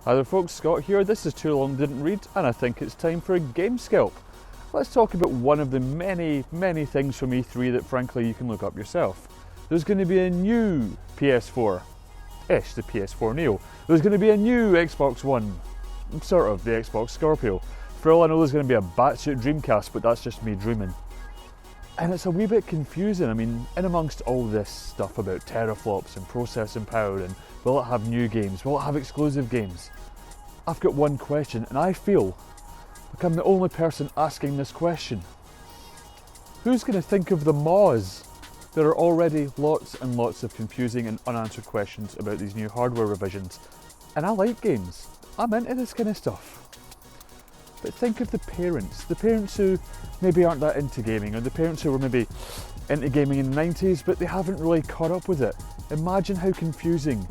Hi there folks, Scott here. This is Too Long Didn't Read and I think it's time for a Game Scalp. Let's talk about one of the many things from E3 that frankly you can look up yourself. There's going to be a new PS4-ish, the PS4 Neo. There's going to be a new Xbox One, sort of, the Xbox Scorpio. For all I know there's going to be a batshit Dreamcast, but that's just me dreaming. And it's a wee bit confusing. I mean, in amongst all this stuff about teraflops and processing power and will it have new games, will it have exclusive games? I've got one question and I feel like I'm the only person asking this question. Who's going to think of the Maws? There are already lots and lots of confusing and unanswered questions about these new hardware revisions. And I like games. I'm into this kind of stuff. But think of the parents who maybe aren't that into gaming, or the parents who were maybe into gaming in the 90s but they haven't really caught up with it. Imagine how confusing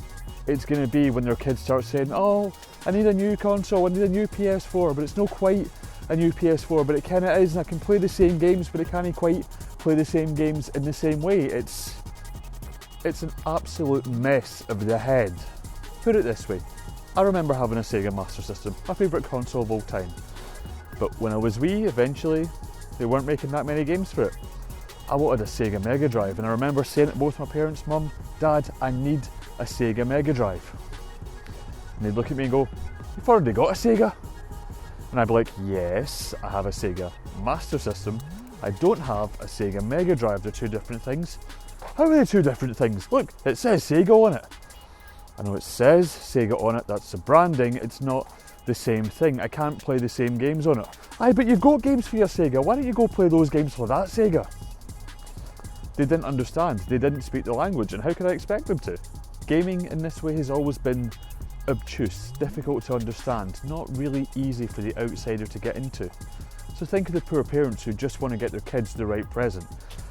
it's going to be when their kids start saying, oh, I need a new console, I need a new PS4, but it's not quite a new PS4, but it kind of is, and I can play the same games, but I can't quite play the same games in the same way. It's an absolute mess of the head. Put it this way, I remember having a Sega Master System, my favourite console of all time. But when I was wee, eventually, they weren't making that many games for it. I wanted a Sega Mega Drive, and I remember saying to both my parents, Mum, Dad, I need a Sega Mega Drive. And they'd look at me and go, you've already got a Sega? And I'd be like, yes, I have a Sega Master System. I don't have a Sega Mega Drive, they're two different things. How are they two different things? Look, it says Sega on it. I know it says Sega on it, that's the branding, it's not the same thing. I can't play the same games on it. Aye, but you've got games for your Sega, why don't you go play those games for that Sega? They didn't understand, they didn't speak the language, and how could I expect them to? Gaming in this way has always been obtuse, difficult to understand, not really easy for the outsider to get into. So think of the poor parents who just want to get their kids the right present.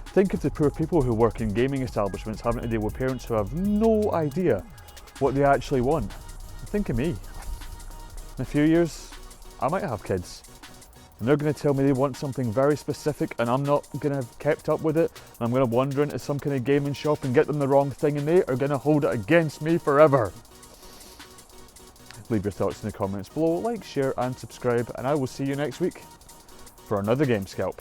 Think of the poor people who work in gaming establishments having to deal with parents who have no idea what they actually want. Think of me. In a few years, I might have kids. And they're going to tell me they want something very specific and I'm not going to have kept up with it. And I'm going to wander into some kind of gaming shop and get them the wrong thing and they are going to hold it against me forever. Leave your thoughts in the comments below, like, share and subscribe, and I will see you next week for another Game Scalp.